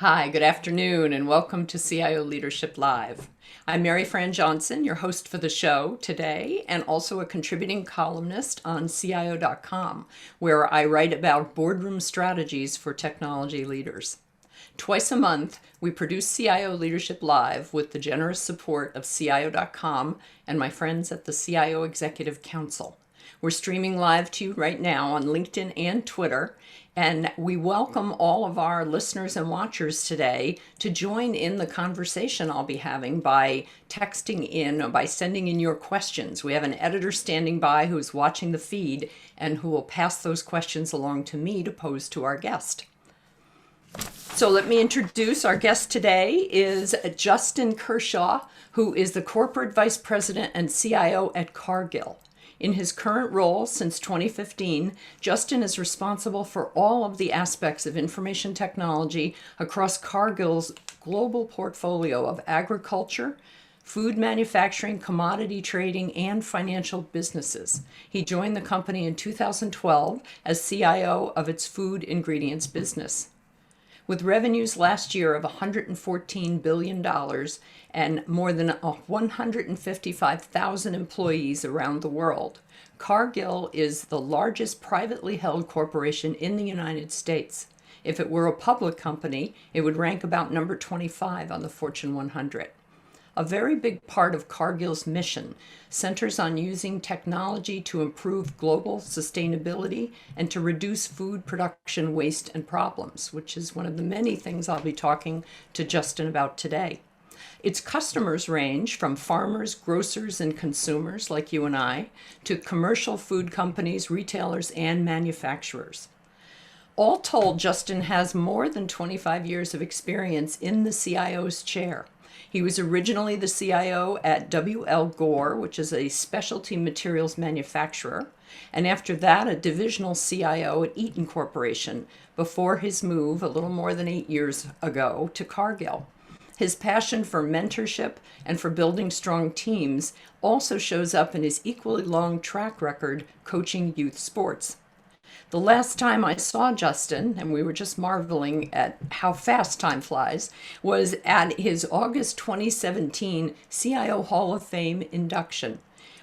Hi, good afternoon, and welcome to CIO Leadership Live. I'm Mary Fran Johnson, your host for the show today, and also a contributing columnist on CIO.com, where I write about boardroom strategies for technology leaders. Twice a month, we produce CIO Leadership Live with the generous support of CIO.com and my friends at the CIO Executive Council. We're streaming live to you right now on LinkedIn and Twitter, and we welcome all of our listeners and watchers today to join in the conversation I'll be having by texting in or by sending in your questions. We have an editor standing by who's watching the feed and who will pass those questions along to me to pose to our guest. So let me introduce our guest today is Justin Kershaw, who is the Corporate Vice President and CIO at Cargill. In his current role since 2015, Justin is responsible for all of the aspects of information technology across Cargill's global portfolio of agriculture, food manufacturing, commodity trading, and financial businesses. He joined the company in 2012 as CIO of its food ingredients business. With revenues last year of $114 billion and more than 155,000 employees around the world, Cargill is the largest privately held corporation in the United States. If it were a public company, it would rank about number 25 on the Fortune 100. A very big part of Cargill's mission centers on using technology to improve global sustainability and to reduce food production waste and problems, which is one of the many things I'll be talking to Justin about today. Its customers range from farmers, grocers, and consumers like you and I, to commercial food companies, retailers, and manufacturers. All told, Justin has more than 25 years of experience in the CIO's chair. He was originally the CIO at W.L. Gore, which is a specialty materials manufacturer, and after that, a divisional CIO at Eaton Corporation before his move a little more than 8 years ago to Cargill. His passion for mentorship and for building strong teams also shows up in his equally long track record coaching youth sports. The last time I saw Justin, and we were just marveling at how fast time flies, was at his August 2017 CIO Hall of Fame induction,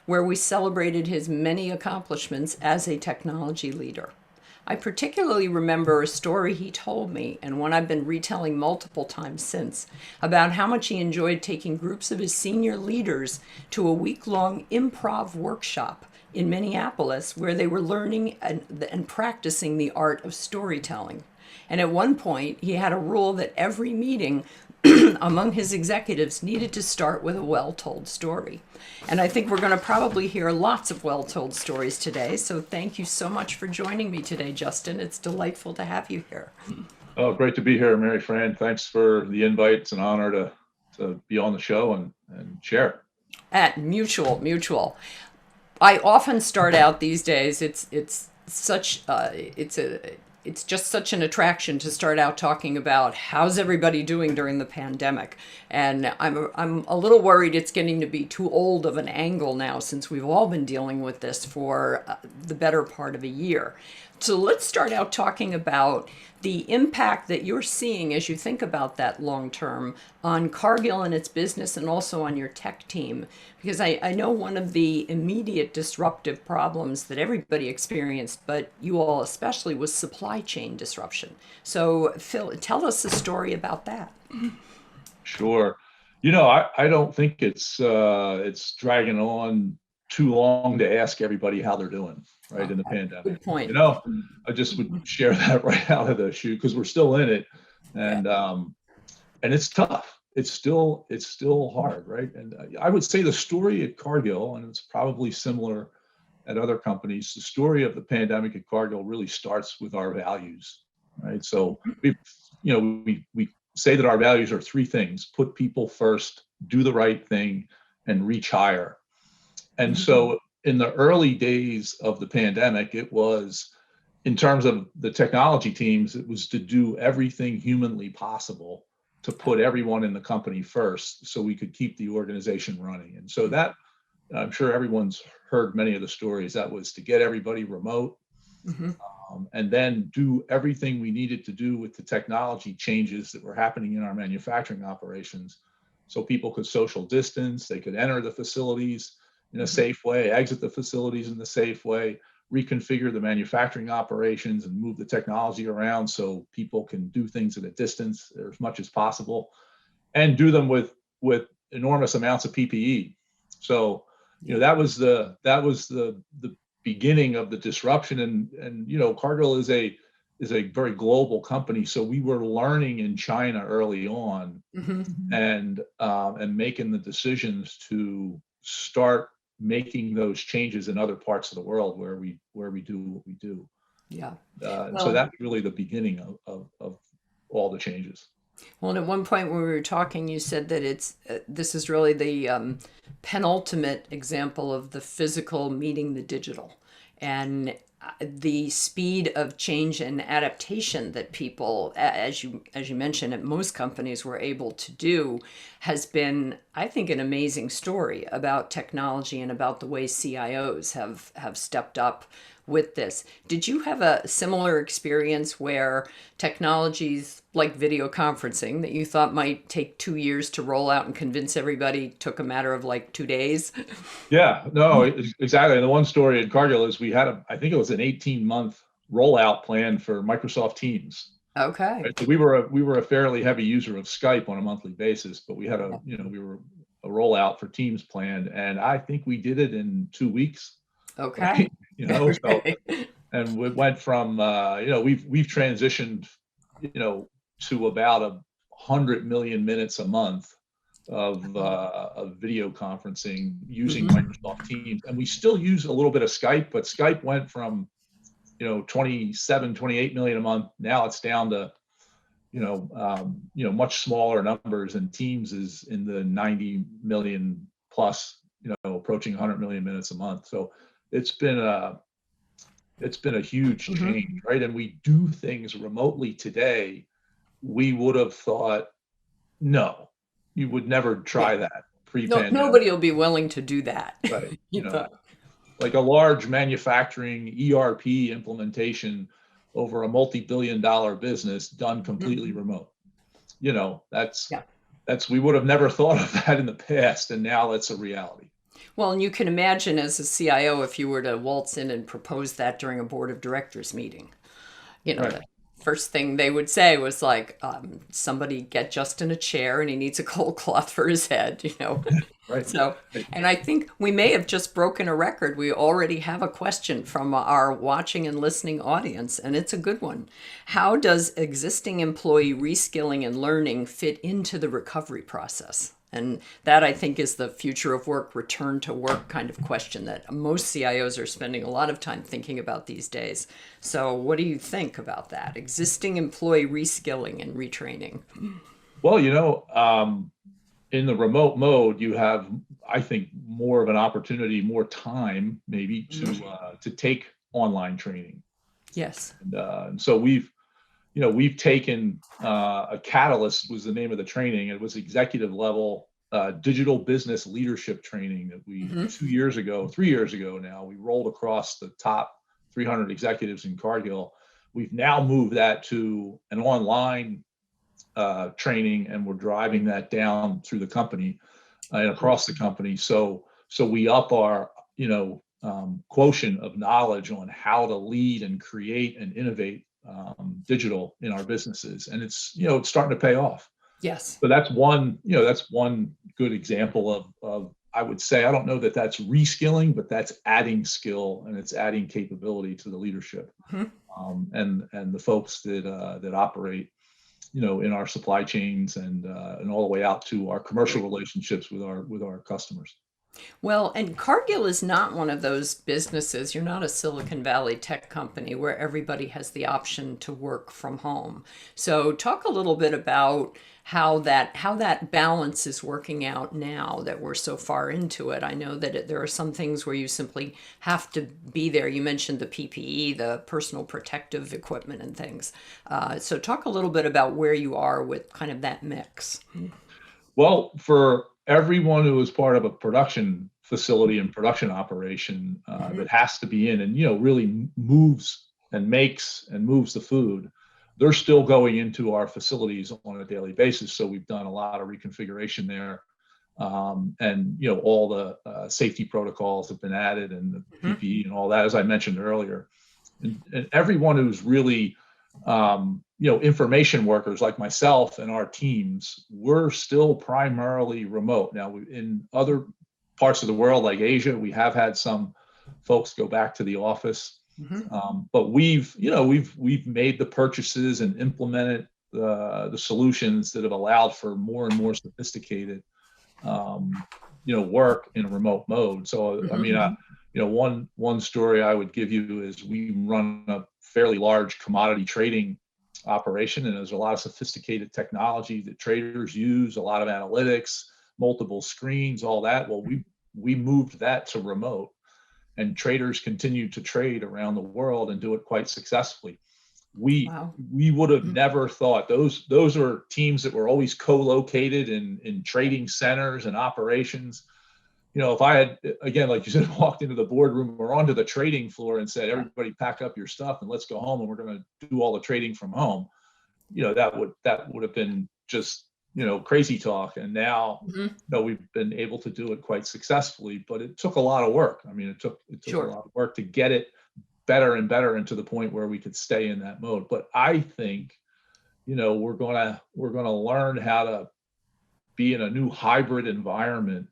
where we celebrated his many accomplishments as a technology leader. I particularly remember a story he told me, and one I've been retelling multiple times since, about how much he enjoyed taking groups of his senior leaders to a week-long improv workshop in Minneapolis, where they were learning and practicing the art of storytelling. And at one point, he had a rule that every meeting among his executives needed to start with a well-told story. And I think we're going to probably hear lots of well-told stories today. So thank you so much for joining me today, Justin. It's delightful to have you here. Oh, great to be here, Mary Fran. Thanks for the invite. It's an honor to be on the show and share. At mutual. I often start out these days. It's just such an attraction to start out talking about how's everybody doing during the pandemic. And I'm a little worried it's getting to be too old of an angle now, since we've all been dealing with this for the better part of a year. So let's start out talking about the impact that you're seeing as you think about that long term on Cargill and its business, and also on your tech team. Because I know one of the immediate disruptive problems that everybody experienced, but you all especially, was supply chain disruption. So Phil, tell us a story about that. Sure. I don't think it's dragging on too long to ask everybody how they're doing, right, in the pandemic. Good point. I just would share that right out of the chute, because we're still in it, and it's tough. It's still hard, right? And I would say the story at Cargill, and it's probably similar at other companies, the story of the pandemic at Cargill really starts with our values, right? So we say that our values are three things: put people first, do the right thing, and reach higher. And so in the early days of the pandemic, it was, in terms of the technology teams, it was to do everything humanly possible to put everyone in the company first so we could keep the organization running. And so that, I'm sure everyone's heard many of the stories, that was to get everybody remote, Hmm. and then do everything we needed to do with the technology changes that were happening in our manufacturing operations. So people could social distance, they could enter the facilities in a Hmm. safe way, exit the facilities in the safe way, reconfigure the manufacturing operations and move the technology around so people can do things at a distance as much as possible, and do them with enormous amounts of PPE. So, Yeah. that was the beginning of the disruption. And Cargill is a very global company, so we were learning in China early on, Hmm. and making the decisions to start making those changes in other parts of the world where we do what we do. Yeah. So Well, that's really the beginning of all the changes. Well, and at one point when we were talking, you said that this is really the penultimate example of the physical meeting the digital, and the speed of change and adaptation that people, as you mentioned, at most companies were able to do, has been, I think, an amazing story about technology and about the way CIOs have stepped up with this. Did you have a similar experience where technologies like video conferencing that you thought might take 2 years to roll out and convince everybody took a matter of like 2 days? Yeah, no, exactly. And the one story in Cargill is we had I think it was an 18-month rollout plan for Microsoft Teams. Okay. Right? So we were a fairly heavy user of Skype on a monthly basis, but we had Yeah. we were a rollout for Teams planned, and I think we did it in 2 weeks, Okay. right? So, Okay. and we went from we've transitioned to about 100 million minutes a month of video conferencing using Hmm. Microsoft Teams. And we still use a little bit of Skype, but Skype went from 27, 28 million a month. Now it's down to much smaller numbers, and Teams is in the 90 million plus, approaching 100 million minutes a month. So it's been a it's been a huge Hmm. change, right? And we do things remotely today. We would have thought, no, you would never Yeah. try that No, pre-pandemic, nobody will be willing to do that. right? You thought. Like a large manufacturing ERP implementation over a multi-billion-dollar business done completely Mhm. remote. You know, that's Yeah. that's we would have never thought of that in the past, and now it's a reality. Well, and you can imagine as a CIO if you were to waltz in and propose that during a board of directors meeting. Right. The first thing they would say was like, somebody get Justin a chair and he needs a cold cloth for his head. Right. So, Right. and I think we may have just broken a record. We already have a question from our watching and listening audience, and it's a good one. How does existing employee reskilling and learning fit into the recovery process? And that, I think, is the future of work, return to work kind of question that most CIOs are spending a lot of time thinking about these days. So, what do you think about that? Existing employee reskilling and retraining. Well, in the remote mode, you have, I think, more of an opportunity, more time, maybe to take online training. Yes. And so we've taken a Catalyst was the name of the training. It was executive level digital business leadership training that we Hmm. 2 years ago, 3 years ago now, we rolled across the top 300 executives in Cargill. We've now moved that to an online training, and we're driving that down through the company and across the company. So we up our quotient of knowledge on how to lead and create and innovate digital in our businesses, and it's starting to pay off. Yes. So that's one good example of I would say, I don't know that that's reskilling, but that's adding skill and it's adding capability to the leadership, Mhm. and the folks that operate in our supply chains, and all the way out to our commercial relationships with our customers. Well, and Cargill is not one of those businesses. You're not a Silicon Valley tech company where everybody has the option to work from home. So talk a little bit about how that balance is working out now that we're so far into it. I know that there are some things where you simply have to be there. You mentioned the PPE, the personal protective equipment and things. So talk a little bit about where you are with kind of that mix. Well, for everyone who is part of a production facility and production operation, Mhm. that has to be in and really moves and makes and moves the food, they're still going into our facilities on a daily basis. So we've done a lot of reconfiguration there. And all the safety protocols have been added, and the PPE and all that, as I mentioned earlier. And everyone who's really information workers like myself and our teams, we're still primarily remote. Now, in other parts of the world, like Asia, we have had some folks go back to the office. But we've made the purchases and implemented the solutions that have allowed for more and more sophisticated work in a remote mode. So I mean, one story I would give you is we run a fairly large commodity trading operation, and there's a lot of sophisticated technology that traders use, a lot of analytics, multiple screens, all that. Well, we moved that to remote, and traders continue to trade around the world and do it quite successfully. We would have never thought those are teams that were always co-located in trading centers and operations. If I had, again, like you said, walked into the boardroom or onto the trading floor and said, everybody pack up your stuff and let's go home and we're going to do all the trading from home, that would have been just crazy talk. And now we've been able to do it quite successfully, but it took a lot of work. I mean, it took a lot of work to get it better and better into the point where we could stay in that mode. But I think we're gonna learn how to be in a new hybrid environment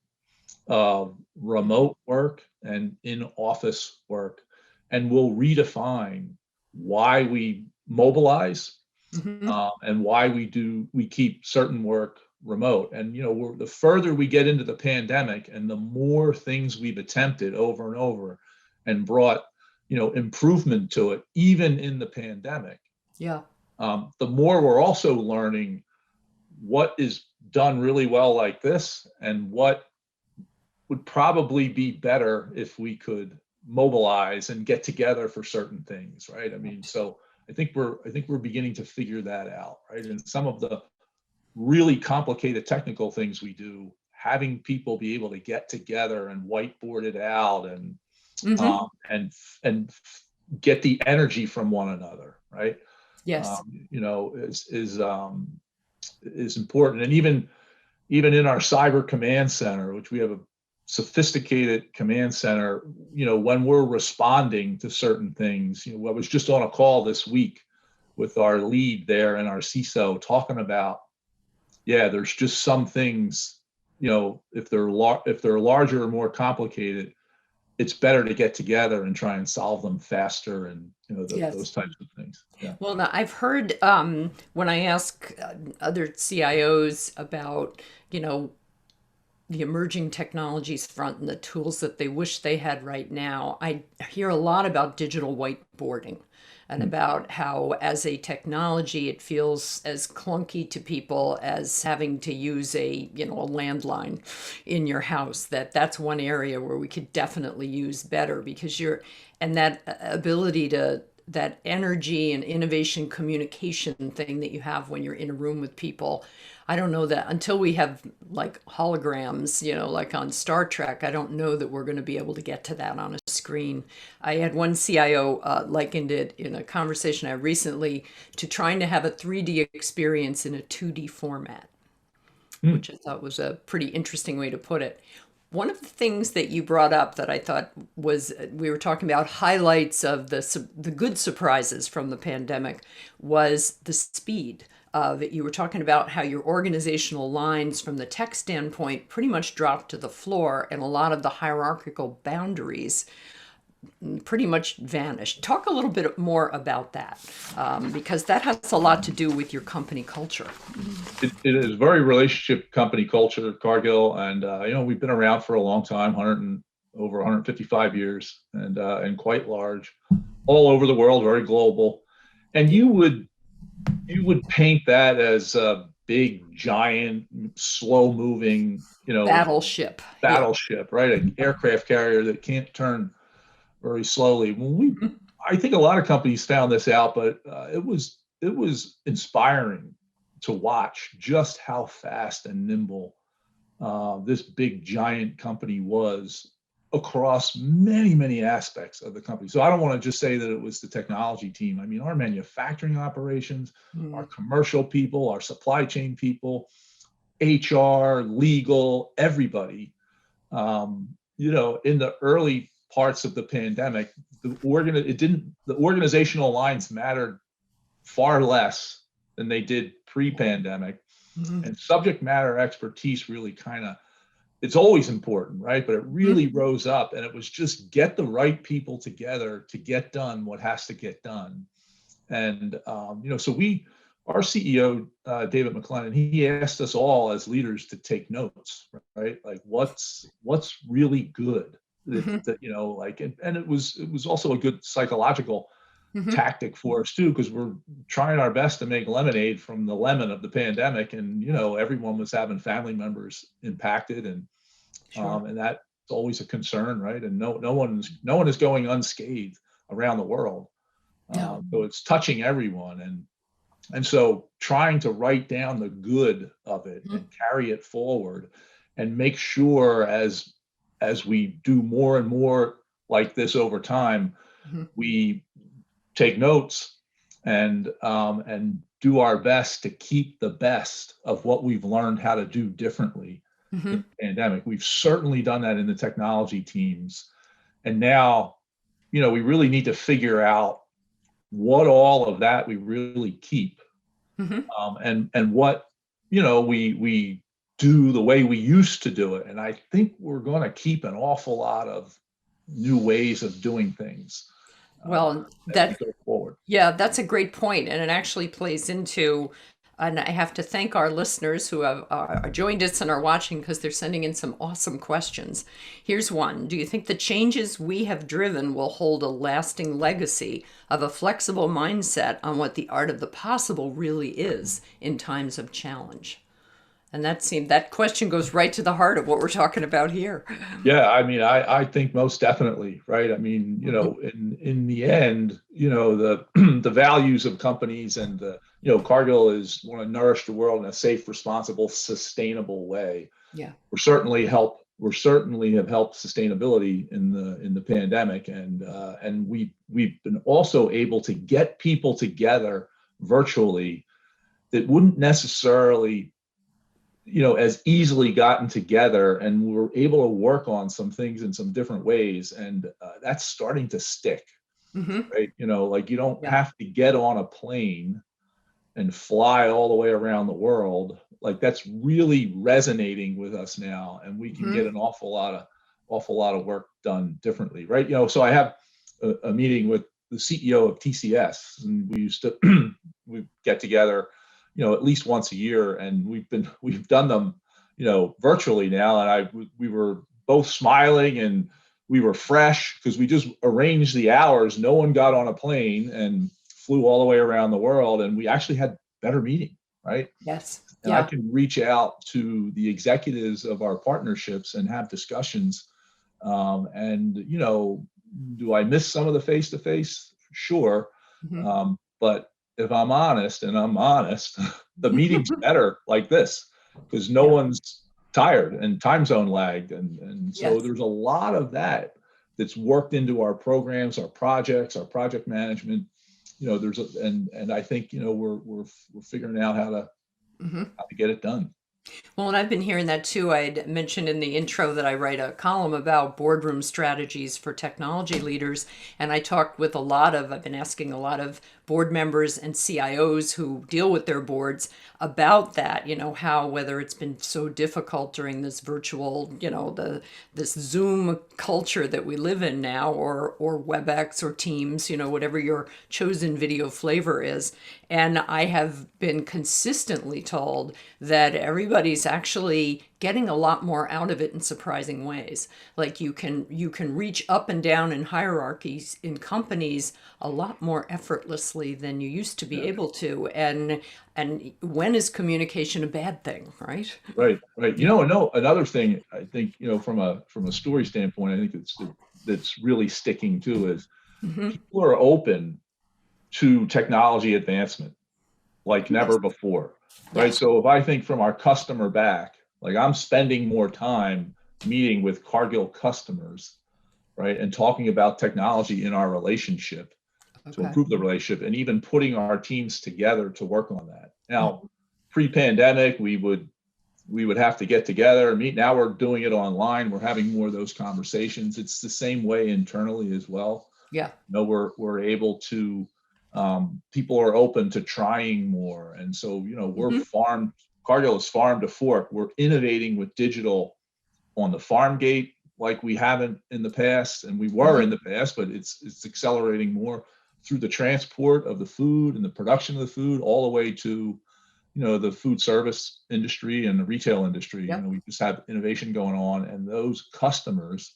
of remote work and in office work, and we'll redefine why we mobilize and why we keep certain work remote. And the further we get into the pandemic and the more things we've attempted over and over and brought improvement to it, even in the pandemic, the more we're also learning what is done really well like this and what would probably be better if we could mobilize and get together for certain things, right? I mean, so I think we're beginning to figure that out, right? And some of the really complicated technical things we do, having people be able to get together and whiteboard it out and get the energy from one another, right? Yes. Is important. And even in our cyber command center, which we have a sophisticated command center, when we're responding to certain things, I was just on a call this week with our lead there and our CISO talking about, there's just some things, if they're larger or more complicated, it's better to get together and try and solve them faster, and those types of things. Yeah. Well, now I've heard when I ask other CIOs about the emerging technologies front and the tools that they wish they had right now, I hear a lot about digital whiteboarding and about how, as a technology, it feels as clunky to people as having to use a landline in your house. That's one area where we could definitely use better, because that ability to, that energy and innovation communication thing that you have when you're in a room with people. I don't know that until we have like holograms, like on Star Trek, I don't know that we're going to be able to get to that on a screen. I had one CIO likened it in a conversation I recently to trying to have a 3D experience in a 2D format, which I thought was a pretty interesting way to put it. One of the things that you brought up that I thought was, we were talking about highlights of the good surprises from the pandemic, was the speed. That you were talking about how your organizational lines from the tech standpoint pretty much dropped to the floor, and a lot of the hierarchical boundaries pretty much vanished. Talk a little bit more about that, because that has a lot to do with your company culture. It is very relationship company culture, Cargill, and we've been around for a long time, over 155 years, and quite large, all over the world, very global. And you would paint that as a big, giant, slow-moving, battleship, right? An aircraft carrier that can't turn very slowly. I think a lot of companies found this out, but it was inspiring to watch just how fast and nimble this big, giant company was across many, many aspects of the company. So I don't want to just say that it was the technology team. I mean, our manufacturing operations, our commercial people, our supply chain people, HR, legal, everybody. In the early parts of the pandemic, the organizational lines mattered far less than they did pre-pandemic. And subject matter expertise really it's always important, right? But it really rose up, and it was just get the right people together to get done what has to get done. And, so our CEO, David McLennan, he asked us all as leaders to take notes, right? Like what's really good and it was also a good psychological tactic for us too, because we're trying our best to make lemonade from the lemon of the pandemic. And, everyone was having family members impacted, and, and that's always a concern, right? And no one is going unscathed around the world. So it's touching everyone. And so trying to write down the good of it and carry it forward and make sure as we do more and more like this over time, we take notes and do our best to keep the best of what we've learned how to do differently in the pandemic. We've certainly done that in the technology teams. And now, we really need to figure out what all of that we really keep and what, we do the way we used to do it. And I think we're going to keep an awful lot of new ways of doing things. Well, as we go forward. Yeah, that's a great point, and it actually plays into, and I have to thank our listeners who have joined us and are watching, because they're sending in some awesome questions. Here's one. Do you think the changes we have driven will hold a lasting legacy of a flexible mindset on what the art of the possible really is in times of challenge? And that question goes right to the heart of what we're talking about here. Yeah, I mean, I think most definitely, right? I mean, in the end, the the values of companies and Cargill is want to nourish the world in a safe, responsible, sustainable way. Yeah, We certainly have helped sustainability in the pandemic, and we've been also able to get people together virtually that wouldn't necessarily as easily gotten together, and we were able to work on some things in some different ways. And that's starting to stick, right? Like you don't have to get on a plane and fly all the way around the world. Like that's really resonating with us now, and we can get an awful lot of work done differently, right? So I have a meeting with the CEO of TCS, and we used to we get together at least once a year, and we've done them virtually now. And we were both smiling, and we were fresh because we just arranged the hours. No one got on a plane and flew all the way around the world, and we actually had better meeting, right? Yes. And I can reach out to the executives of our partnerships and have discussions. Do I miss some of the face-to-face? Sure. But if I'm honest, the meeting's better like this, because no one's tired and time zone lagged. And so there's a lot of that's worked into our programs, our projects, our project management. And I think, we're figuring out how to get it done. Well, and I've been hearing that too. I'd mentioned in the intro that I write a column about boardroom strategies for technology leaders. And I've been asking a lot of board members and CIOs who deal with their boards about that, how, whether it's been so difficult during this virtual, this Zoom culture that we live in now, or WebEx or Teams, whatever your chosen video flavor is. And I have been consistently told that everybody's actually getting a lot more out of it in surprising ways. Like you can reach up and down in hierarchies in companies a lot more effortlessly than you used to be able to. And when is communication a bad thing, right? Right. Another thing I think, from a story standpoint, I think that's really sticking too is people are open to technology advancement like never before, right? Yes. So if I think from our customer back, like I'm spending more time meeting with Cargill customers right? And talking about technology in our relationship to Okay. improve the relationship, and even putting our teams together to work on that. Now, pre-pandemic, we would have to get together and meet. Now we're doing it online. We're having more of those conversations. It's the same way internally as well. Yeah. We're able to, people are open to trying more. And so, Cargill is farm to fork. We're innovating with digital on the farm gate like we haven't in the past, and we were in the past, but it's accelerating more through the transport of the food and the production of the food, all the way to the food service industry and the retail industry. Yep. We just have innovation going on, and those customers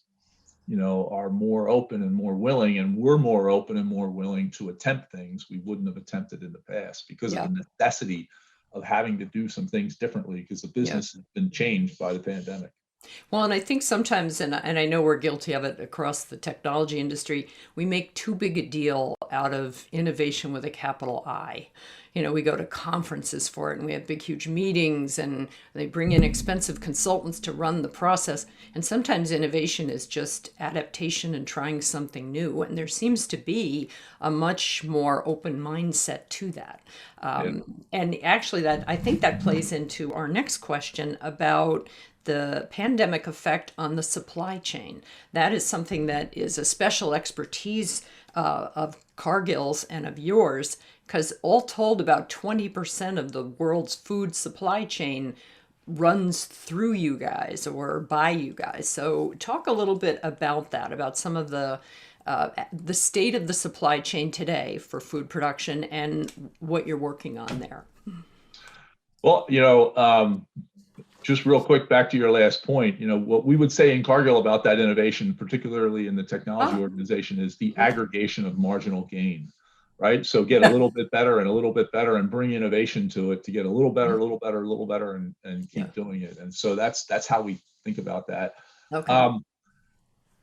are more open and more willing, and we're more open and more willing to attempt things we wouldn't have attempted in the past because of the necessity of having to do some things differently, because the business has been changed by the pandemic. Well, and I think sometimes, and I know we're guilty of it across the technology industry, we make too big a deal out of innovation with a capital I. We go to conferences for it, and we have big, huge meetings, and they bring in expensive consultants to run the process. And sometimes innovation is just adaptation and trying something new. And there seems to be a much more open mindset to that. And actually, I think that plays into our next question about the pandemic effect on the supply chain. That is something that is a special expertise of Cargill's and of yours, because all told, about 20% of the world's food supply chain runs through you guys or by you guys. So talk a little bit about that, about some of the state of the supply chain today for food production and what you're working on there. Well, just real quick, back to your last point, what we would say in Cargill about that innovation, particularly in the technology organization, is the aggregation of marginal gain, right? So get a little bit better and a little bit better, and bring innovation to it to get a little better, a little better, a little better, and keep doing it. And so that's how we think about that. Okay.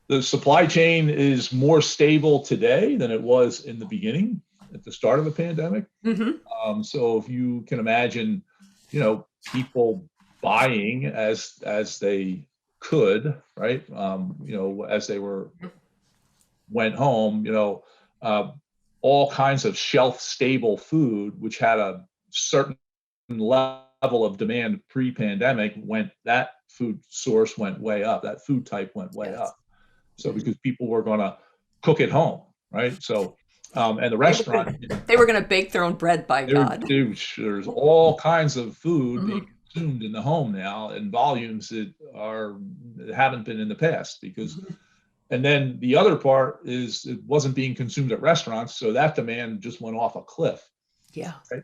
The supply chain is more stable today than it was in the beginning at the start of the pandemic. So if you can imagine, people buying as they could, right? As they went home, all kinds of shelf stable food, which had a certain level of demand pre-pandemic, that food source went way up. That food type went way up. So because people were going to cook at home, right? So, and the restaurant, they were going to bake their own bread, by God. There's all kinds of food being consumed in the home now in volumes that haven't been in the past, because and then the other part is it wasn't being consumed at restaurants, so that demand just went off a cliff. Yeah. Right?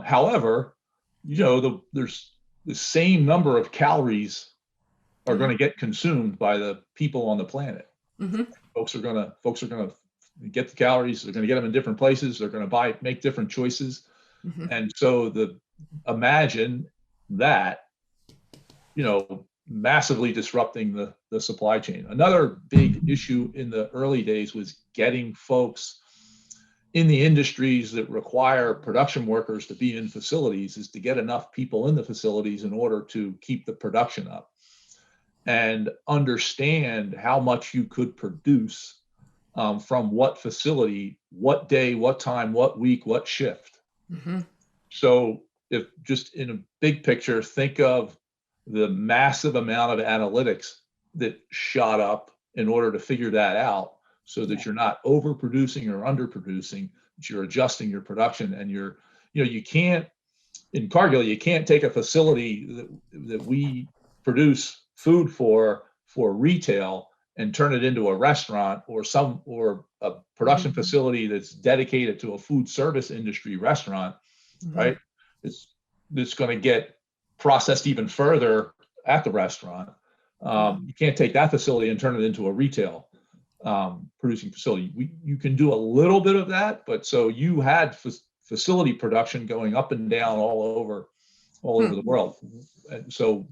However, there's the same number of calories are going to get consumed by the people on the planet. Folks are going to get the calories. They're going to get them in different places. They're going to make different choices. And so imagine that, massively disrupting the supply chain. Another big issue in the early days was getting folks in the industries that require production workers to be in facilities, is to get enough people in the facilities in order to keep the production up and understand how much you could produce from what facility, what day, what time, what week, what shift. So if just in a big picture, think of the massive amount of analytics that shot up in order to figure that out, so that you're not overproducing or underproducing, but you're adjusting your production. And you can't, in Cargill, you can't take a facility that we produce food for retail and turn it into a restaurant or a production facility that's dedicated to a food service industry restaurant, right? It's going to get processed even further at the restaurant. You can't take that facility and turn it into a retail producing facility. You can do a little bit of that, but so you had facility production going up and down all over the world. And so,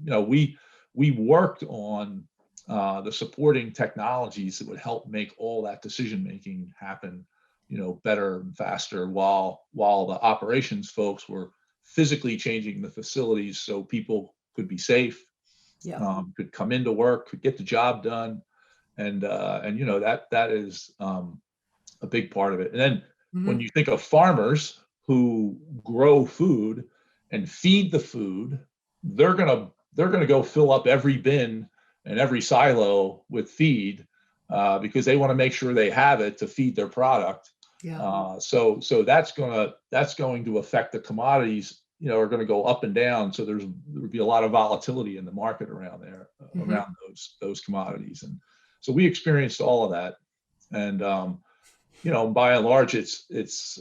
we worked on the supporting technologies that would help make all that decision making happen, better and faster, while the operations folks were physically changing the facilities so people could be safe, could come into work, could get the job done, and that is a big part of it. And then when Hmm. you think of farmers who grow food and feed the food, they're gonna go fill up every bin and every silo with feed, because they want to make sure they have it to feed their product. Yeah. So that's going to affect the commodities. Are going to go up and down. So there'll be a lot of volatility in the market around there, Hmm. around those commodities. And so we experienced all of that. And by and large, it's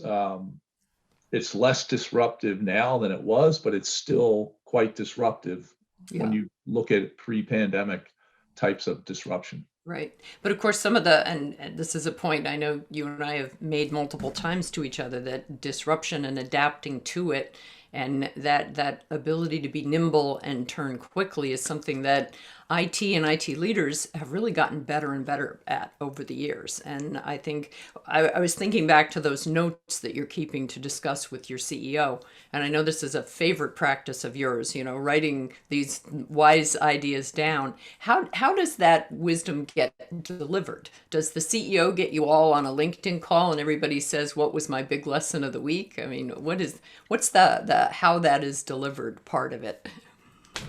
less disruptive now than it was, but it's still quite disruptive when Yeah. you look at pre-pandemic types of disruption. Right. But of course, some of the, and this is a point I know you and I have made multiple times to each other, that disruption and adapting to it, and that ability to be nimble and turn quickly is something that IT and IT leaders have really gotten better and better at over the years. And I think I was thinking back to those notes that you're keeping to discuss with your CEO. And I know this is a favorite practice of yours, writing these wise ideas down. How does that wisdom get delivered? Does the CEO get you all on a LinkedIn call and everybody says, "What was my big lesson of the week?" I mean, what's the how that is delivered part of it?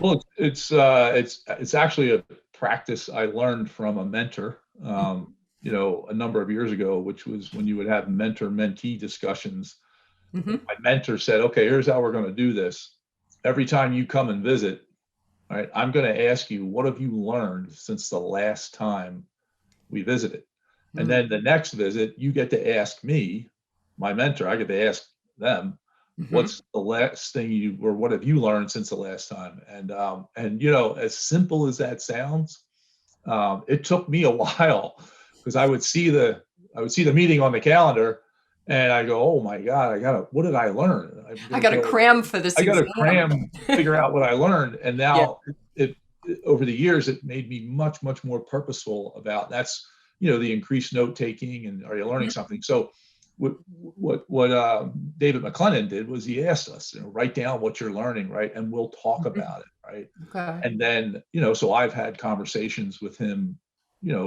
Well, it's actually a practice I learned from a mentor, a number of years ago, which was when you would have mentor-mentee discussions. Hmm. My mentor said, "Okay, here's how we're going to do this. Every time you come and visit, all right, I'm going to ask you, what have you learned since the last time we visited? And then the next visit, you get to ask me, my mentor, I get to ask them, Hmm. what's the last thing or what have you learned since the last time?" And as simple as that sounds, it took me a while, because I would see the meeting on the calendar, and I go, "Oh my God, what did I learn? I'm I gonna got to go, cram for this I got to exam. cram, figure out what I learned." And Yeah. now over the years, it made me much, much more purposeful about that's, the increased note taking, and are you learning something? So what David McLennan did was he asked us, write down what you're learning, right? And we'll talk Mhm. about it, right? Okay. And then, so I've had conversations with him,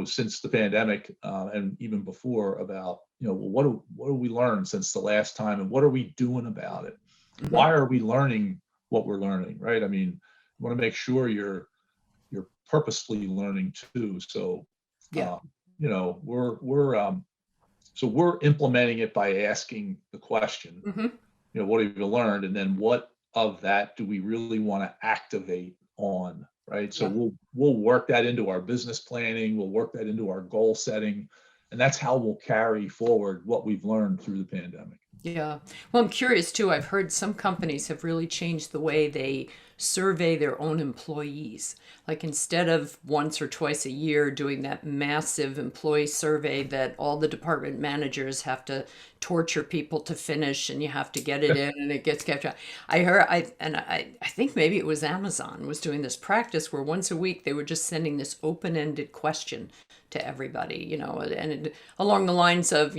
since the pandemic, and even before, about, well, what do we learn since the last time, and what are we doing about it? Hmm. Why are we learning what we're learning, right? I mean, you want to make sure you're purposefully learning too. So, Yeah. um, we're implementing it by asking the question, Hmm. what have you learned? And then what of that do we really want to activate on, right? So Yeah. we'll work that into our business planning, we'll work that into our goal setting, and that's how we'll carry forward what we've learned through the pandemic. Yeah. Well, I'm curious too. I've heard some companies have really changed the way they survey their own employees. Like instead of once or twice a year doing that massive employee survey that all the department managers have to torture people to finish and you have to get it in and it gets kept. I think maybe it was Amazon was doing this practice where once a week they were just sending this open-ended question to everybody, along the lines of,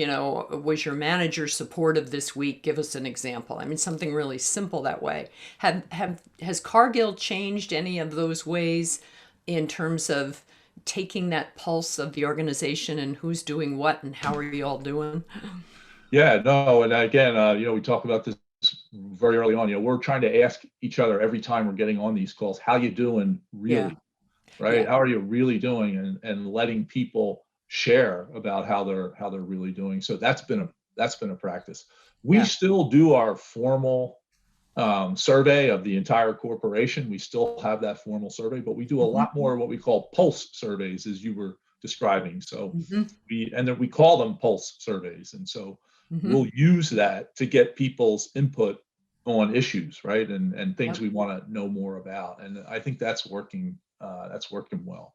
was your manager supportive this week? Give us an example. I mean, something really simple that way. Has Cargill changed any of those ways in terms of taking that pulse of the organization and who's doing what and how are you all doing? Yeah, no, and again, we talk about this very early on. We're trying to ask each other every time we're getting on these calls, how you doing Yeah. really, right? Yeah. How are you really doing? And letting people share about how they're really doing. So that's been a practice. We Yeah. still do our formal survey of the entire corporation. We still have that formal survey, but we do a Hmm. lot more what we call pulse surveys, as you were describing. So Hmm. we call them pulse surveys, and so Hmm. we'll use that to get people's input on issues, right? And things Yep. we want to know more about. And I think that's working. That's working well.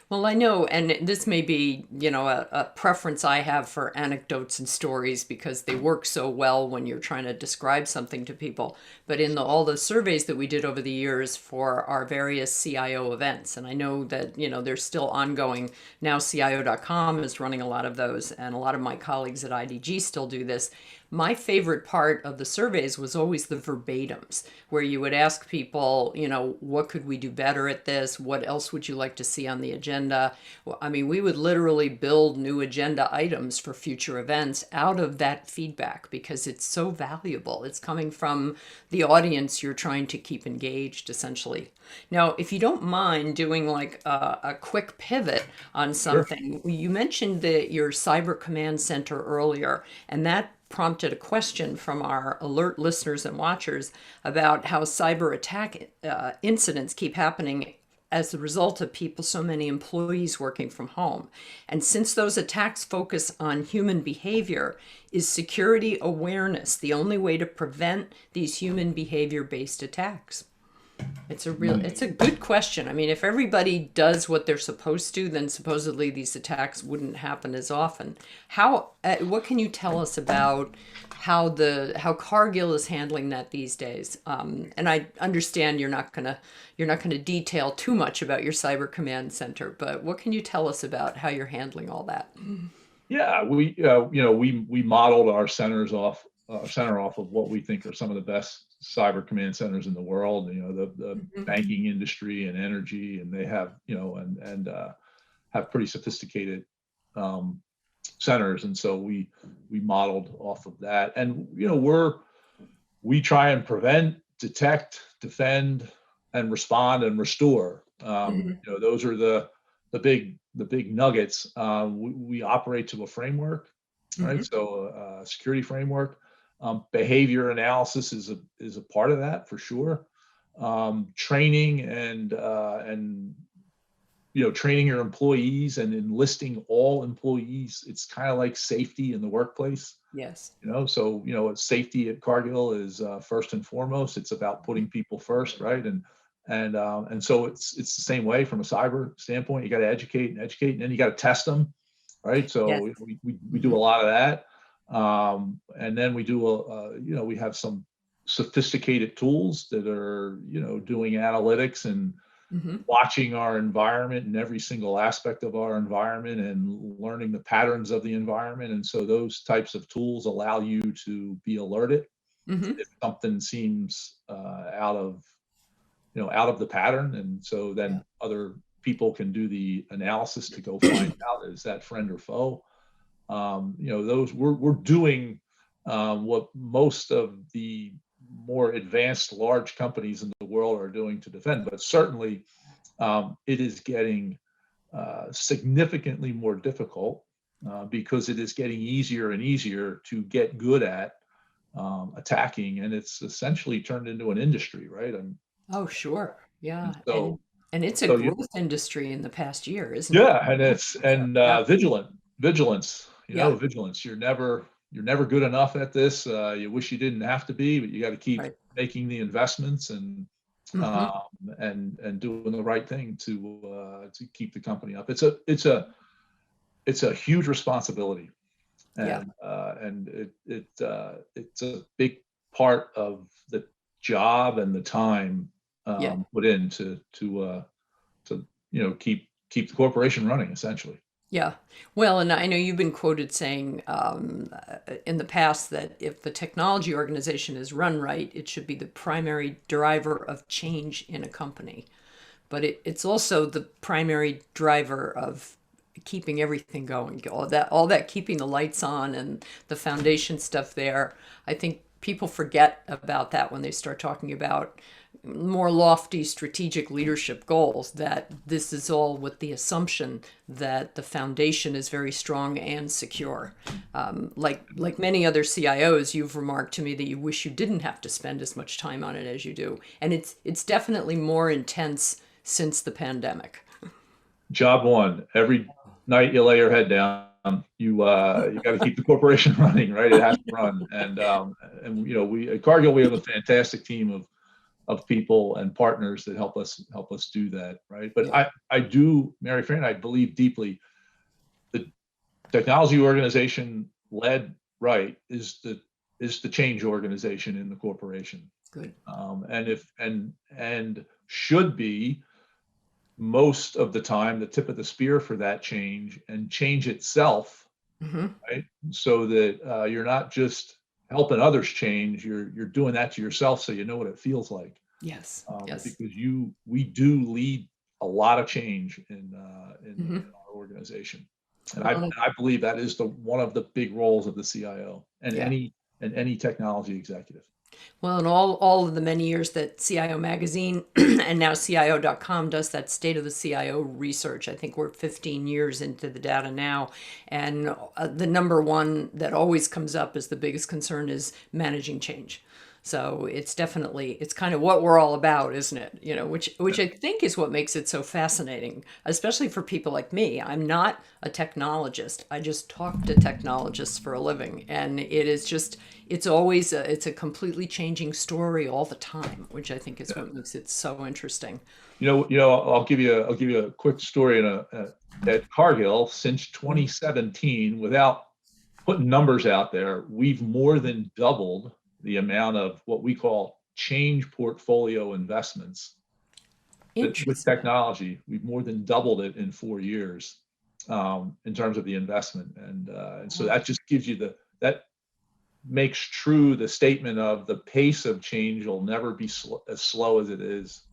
Well, I know, and this may be, a preference I have for anecdotes and stories because they work so well when you're trying to describe something to people. But in all the surveys that we did over the years for our various CIO events, and I know that, they're still ongoing. Now CIO.com is running a lot of those, and a lot of my colleagues at IDG still do this. My favorite part of the surveys was always the verbatims, where you would ask people, what could we do better at this? What else would you like to see on the the agenda. Well, I mean, we would literally build new agenda items for future events out of that feedback because it's so valuable. It's coming from the audience you're trying to keep engaged, essentially. Now, if you don't mind doing like a quick pivot on Sure. something, you mentioned that your cyber command center earlier, and that prompted a question from our alert listeners and watchers about how cyber attack incidents keep happening as a result of people, so many employees working from home. And since those attacks focus on human behavior, is security awareness the only way to prevent these human behavior based attacks? It's a good question. I mean, if everybody does what they're supposed to, then supposedly these attacks wouldn't happen as often. What can you tell us about how Cargill is handling that these days? And I understand you're not gonna detail too much about your cyber command center, but what can you tell us about how you're handling all that? Yeah, we modeled our center off of what we think are some of the best cyber command centers in the world. The Mhm. banking industry and energy, and they have have pretty sophisticated um, centers, and so we modeled off of that. And we try and prevent, detect, defend, and respond and restore. Mhm. Those are the big nuggets. We operate to a framework, right? Mhm. So security framework. Behavior analysis is a part of that for sure. Training and training your employees and enlisting all employees. It's kind of like safety in the workplace. Yes. Safety at Cargill is first and foremost. It's about putting people first, right? And so it's the same way from a cyber standpoint. You got to educate and educate, and then you got to test them, right? Yes. So we do Mhm. a lot of that, and then we have some sophisticated tools that are doing analytics and Mhm. watching our environment and every single aspect of our environment and learning the patterns of the environment. And so those types of tools allow you to be alerted Mhm. if something seems out of the pattern. And so Yeah. then other people can do the analysis to go find out, is that friend or foe. Those we're doing what most of the more advanced large companies in the world are doing to defend, but certainly it is getting significantly more difficult because it is getting easier and easier to get good at attacking, and it's essentially turned into an industry, right? Oh, sure. And Yeah. And so, and it's a so you, growth industry in the past year, isn't it? yeah, and it's and Yeah. vigilance. Yeah. Vigilance. You're never good enough at this. You wish you didn't have to be, but you got to keep Right. making the investments and Hmm. um, and doing the right thing to keep the company up. It's a huge responsibility, Yeah. and it's a big part of the job and the time Yeah. put in to keep the corporation running essentially. Yeah. Well, and I know you've been quoted saying in the past that if the technology organization is run right, it should be the primary driver of change in a company. But it's also the primary driver of keeping everything going. All that keeping the lights on and the foundation stuff there. I think people forget about that when they start talking about more lofty strategic leadership goals, that this is all with the assumption that the foundation is very strong and secure. Like many other CIOs, you've remarked to me that you wish you didn't have to spend as much time on it as you do, and it's definitely more intense since the pandemic. Job one: every night you lay your head down, you got to keep the corporation running, right? It has to run. And we at Cargill, we have a fantastic team of people and partners that help us do that, right? But Yeah. I do, Mary Fran, I believe deeply the technology organization led right is the change organization in the corporation, Good. and should be most of the time the tip of the spear for that change and change itself, Hmm. right? So that you're not just helping others change, you're doing that to yourself, so you know what it feels like. Yes. Yes. Because we do lead a lot of change in our organization. And Well, I believe that is one of the big roles of the CIO and yeah. any technology executive. Well, in all of the many years that CIO Magazine and now CIO.com does that state of the CIO research, I think we're 15 years into the data now. And the number one that always comes up as the biggest concern is managing change. So it's definitely, it's kind of what we're all about, isn't it? You know, which I think is what makes it so fascinating, especially for people like me. I'm not a technologist. I just talk to technologists for a living, and it is just, it's always it's a completely changing story all the time, which I think is what makes it so interesting. I'll give you a quick story at Cargill since 2017, without putting numbers out there, we've more than doubled the amount of what we call change portfolio investments with Interesting. technology. We've more than doubled it in 4 years in terms of the investment, and so that just gives you that makes true the statement of the pace of change will never be as slow as it is.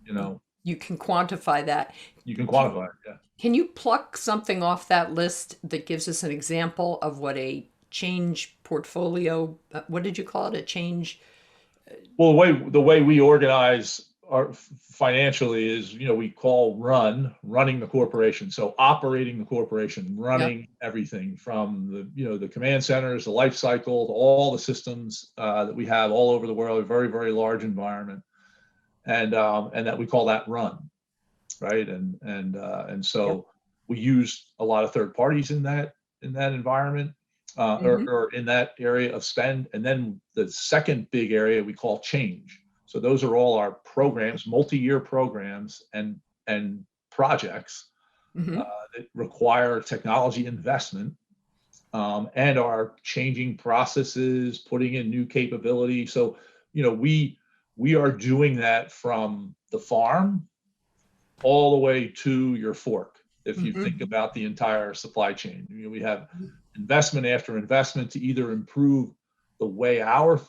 You know, You can quantify that. you can Can, quantify it. Yeah. can you pluck something off that list that gives us an example of what a change portfolio, what did you call it? A change? Well, the way we organize our financially is, we call running the corporation. So operating the corporation, Yeah. running everything from the command centers, the life cycle, to all the systems that we have all over the world, a very, very large environment, and that we call that run, right? And Yep. so we use a lot of third parties in that environment, Hmm. or in that area of spend. And then the second big area we call change. So those are all our programs, multi-year programs and projects uh, Hmm. that require technology investment, and are changing processes, putting in new capability. So we are doing that from the farm all the way to your fork. If you think Hmm. about the entire supply chain, we have investment after investment to either improve the way our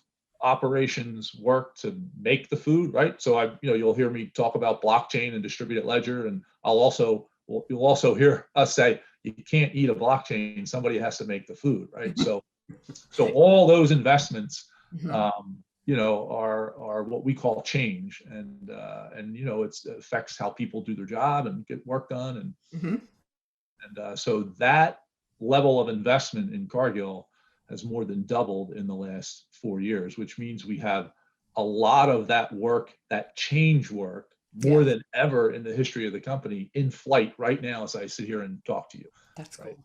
operations work to make the food, right? So you'll hear me talk about blockchain and distributed ledger, and you'll also hear us say you can't eat a blockchain; somebody has to make the food, right? So all those investments, Hmm. are what we call change, and it affects how people do their job and get work done, Hmm. so that level of investment in Cargill has more than doubled in the last 4 years, which means we have a lot of that work, that change work, more Yeah, than ever in the history of the company, in flight right now as I sit here and talk to you, that's right?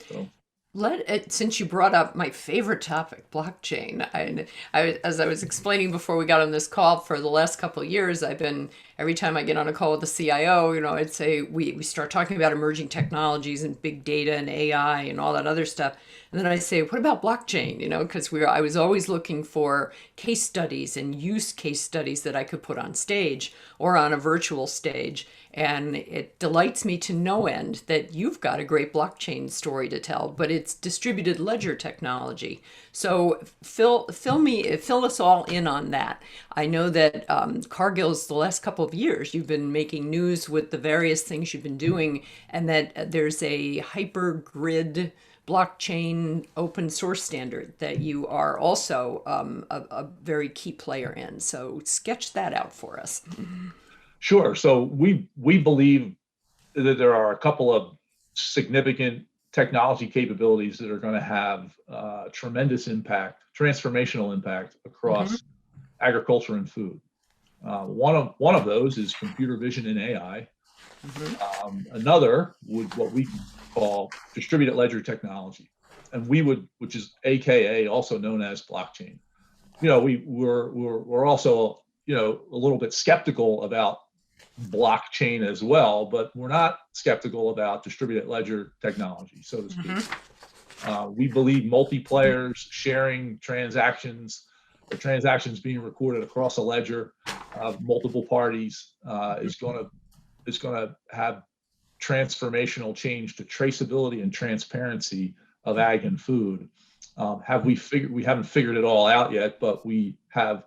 cool. So Since you brought up my favorite topic, blockchain, as I was explaining before we got on this call, for the last couple of years, I've been, every time I get on a call with the CIO, I'd say we start talking about emerging technologies and big data and AI and all that other stuff. And then I say, what about blockchain? Because I was always looking for case studies and use case studies that I could put on stage or on a virtual stage. And it delights me to no end that you've got a great blockchain story to tell, but it's distributed ledger technology. So fill us all in on that. I know that Cargill's, the last couple of years, you've been making news with the various things you've been doing, and that there's a hypergrid blockchain open source standard that you are also a very key player in. So sketch that out for us. sure. So we believe that there are a couple of significant technology capabilities that are going to have tremendous impact, transformational impact across Hmm. agriculture and food. One of those is computer vision and AI. Hmm. Another would what we call distributed ledger technology, and which is AKA also known as blockchain. We're also a little bit skeptical about blockchain as well, but we're not skeptical about distributed ledger technology, so to speak. Hmm. We believe multiplayers sharing transactions, or transactions being recorded across a ledger of multiple parties, is going to have transformational change to traceability and transparency of ag and food. We haven't figured it all out yet, but we have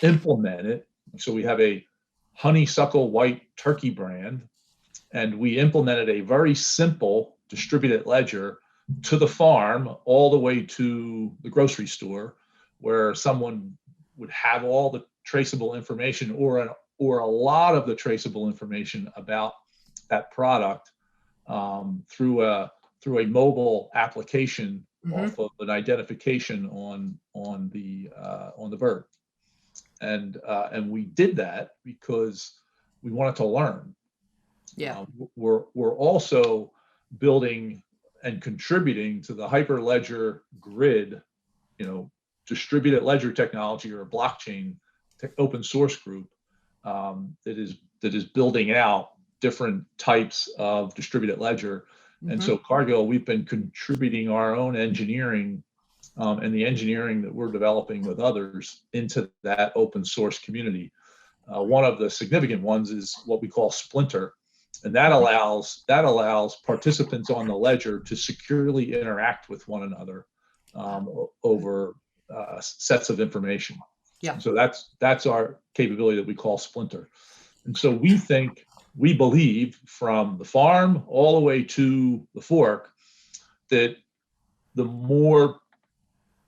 implemented. So we have a honeysuckle white turkey brand, and we implemented a very simple distributed ledger to the farm all the way to the grocery store, where someone would have all the traceable information or a lot of the traceable information about that product through a mobile application off of an identification on the bird. And we did that because we wanted to learn. Yeah. We're also building and contributing to the Hyperledger Grid, distributed ledger technology, or a blockchain open source group that is building out different types of distributed ledger. And so Cargill, we've been contributing our own engineering and the engineering that we're developing with others into that open source community. One of the significant ones is what we call Splinter, and that allows participants on the ledger to securely interact with one another over sets of information. Yeah. So that's our capability that we call Splinter. And so we believe from the farm all the way to the fork that the more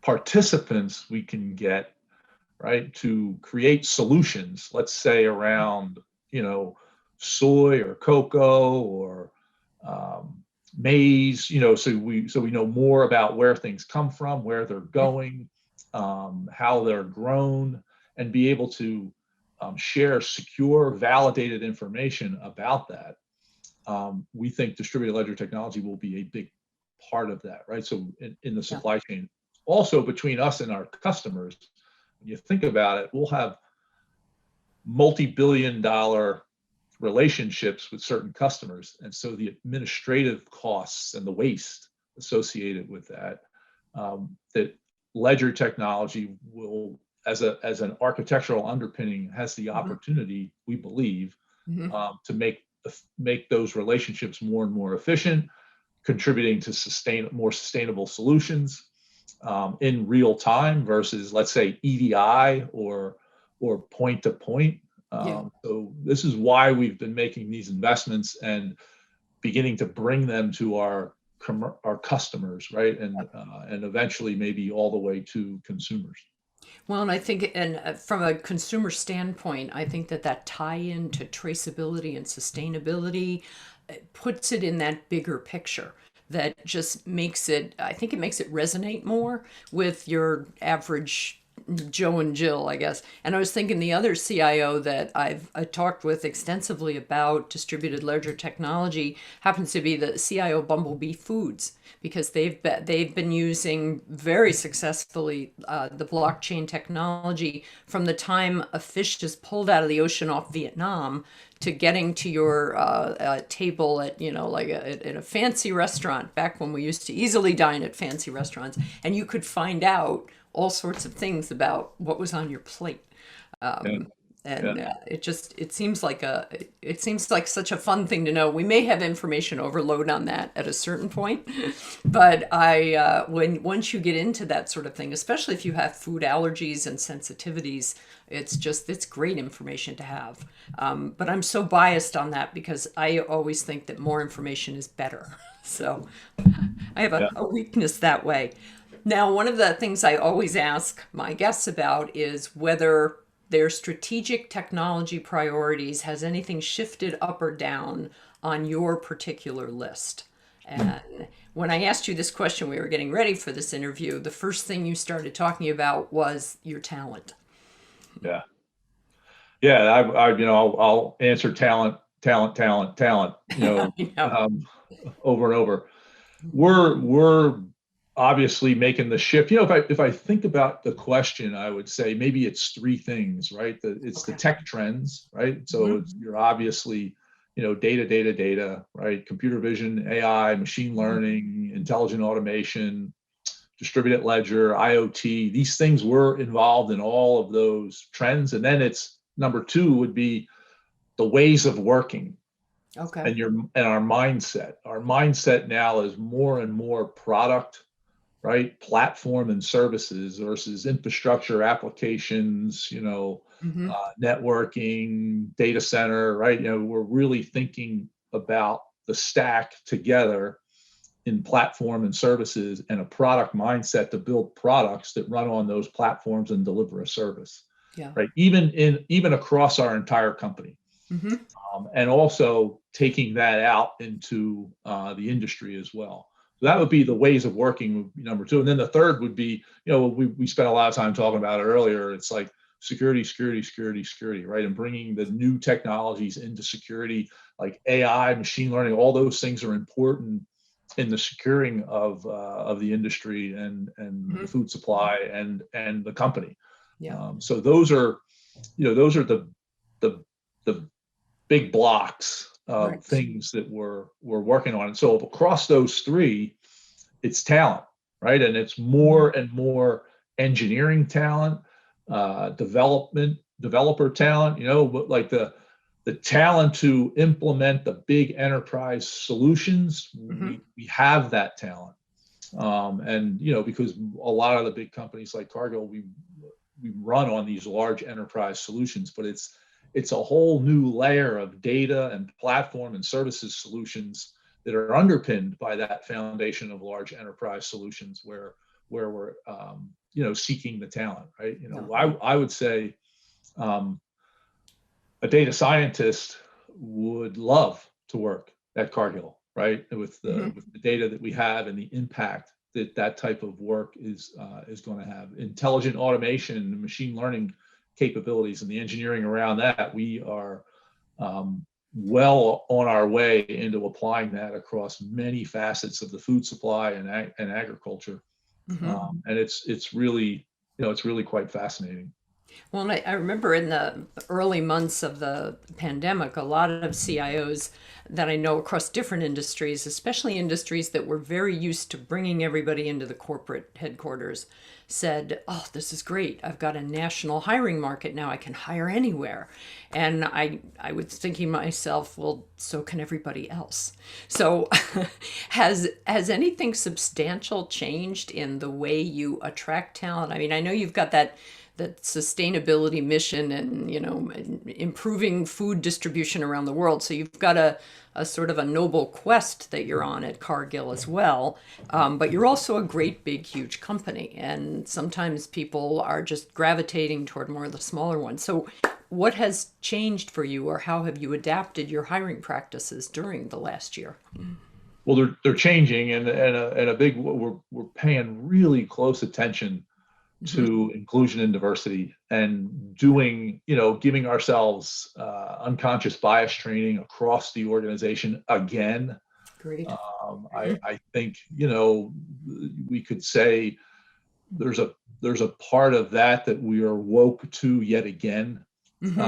participants we can get, right, to create solutions, let's say around, soy or cocoa or maize, so we know more about where things come from, where they're going, how they're grown, and be able to share secure, validated information about that. We think distributed ledger technology will be a big part of that, right? So in the supply chain, also between us and our customers, when you think about it, we'll have multi-billion-dollar relationships with certain customers, and so the administrative costs and the waste associated with that, that ledger technology will, as an architectural underpinning, has the opportunity, we believe, to make those relationships more and more efficient, contributing to more sustainable solutions in real time versus, let's say, EDI or point to point. So this is why we've been making these investments and beginning to bring them to our customers, right, and eventually maybe all the way to consumers. Well, and I think, and from a consumer standpoint, I think that tie-in to traceability and sustainability puts it in that bigger picture that just makes it, I think it makes it resonate more with your average Joe and Jill, I guess. And I was thinking the other CIO that I talked with extensively about distributed ledger technology happens to be the CIO Bumblebee Foods, because they've been using very successfully the blockchain technology from the time a fish is pulled out of the ocean off Vietnam to getting to your table at, like in a fancy restaurant, back when we used to easily dine at fancy restaurants, and you could find out all sorts of things about what was on your plate. It seems like such a fun thing to know. We may have information overload on that at a certain point, but once you get into that sort of thing, especially if you have food allergies and sensitivities, it's great information to have. But I'm so biased on that because I always think that more information is better. So I have a weakness that way. Now, one of the things I always ask my guests about is whether their strategic technology priorities has anything shifted up or down on your particular list. And when I asked you this question, we were getting ready for this interview, the first thing you started talking about was your talent. Yeah. I'll answer talent, over and over. We're obviously making the shift. If I think about the question, I would say maybe it's three things, right? It's the tech trends, right? So you're obviously, data, right? Computer vision, AI, machine learning, intelligent automation, distributed ledger, IoT. These things were involved in all of those trends. And then it's number two would be the ways of working. Okay. And our mindset. Our mindset now is more and more product, right? Platform and services versus infrastructure applications, Hmm. networking, data center, right? We're really thinking about the stack together in platform and services and a product mindset to build products that run on those platforms and deliver a service, Yeah. right? Even across our entire company. Hmm. And also taking that out into the industry as well. So that would be the ways of working, number two. And then the third would be, we spent a lot of time talking about it earlier. It's like security, security, security, security, right? And bringing the new technologies into security, like AI, machine learning, all those things are important in the securing of the industry and the food supply and the company. Yeah. So those are the the big blocks of Right. things that we're working on. And so across those three, it's talent, right? And it's more and more engineering talent, developer talent, but like the talent to implement the big enterprise solutions, Hmm. we have that talent. And because a lot of the big companies like Cargill, we run on these large enterprise solutions, but it's a whole new layer of data and platform and services solutions that are underpinned by that foundation of large enterprise solutions where we're seeking the talent, right? Yeah. I would say a data scientist would love to work at Cargill, right? With Hmm. the data that we have and the impact that type of work is going to have. Intelligent automation and machine learning capabilities and the engineering around that, we are well on our way into applying that across many facets of the food supply and agriculture. Hmm. And it's really it's really quite fascinating. Well, and I remember in the early months of the pandemic, a lot of CIOs that I know across different industries, especially industries that were very used to bringing everybody into the corporate headquarters, said, "Oh, this is great. I've got a national hiring market now. I can hire anywhere." And I was thinking to myself, well, so can everybody else. So has anything substantial changed in the way you attract talent? I mean, I know you've got that sustainability mission and improving food distribution around the world, so you've got a sort of a noble quest that you're on at Cargill as well, but you're also a great big huge company, and sometimes people are just gravitating toward more of the smaller ones. So what has changed for you, or how have you adapted your hiring practices during the last year? Well, they're changing, and a big, we're paying really close attention Hmm. to inclusion and diversity, and giving ourselves unconscious bias training across the organization again. Great. I think we could say there's a part of that we are woke to yet again, Hmm.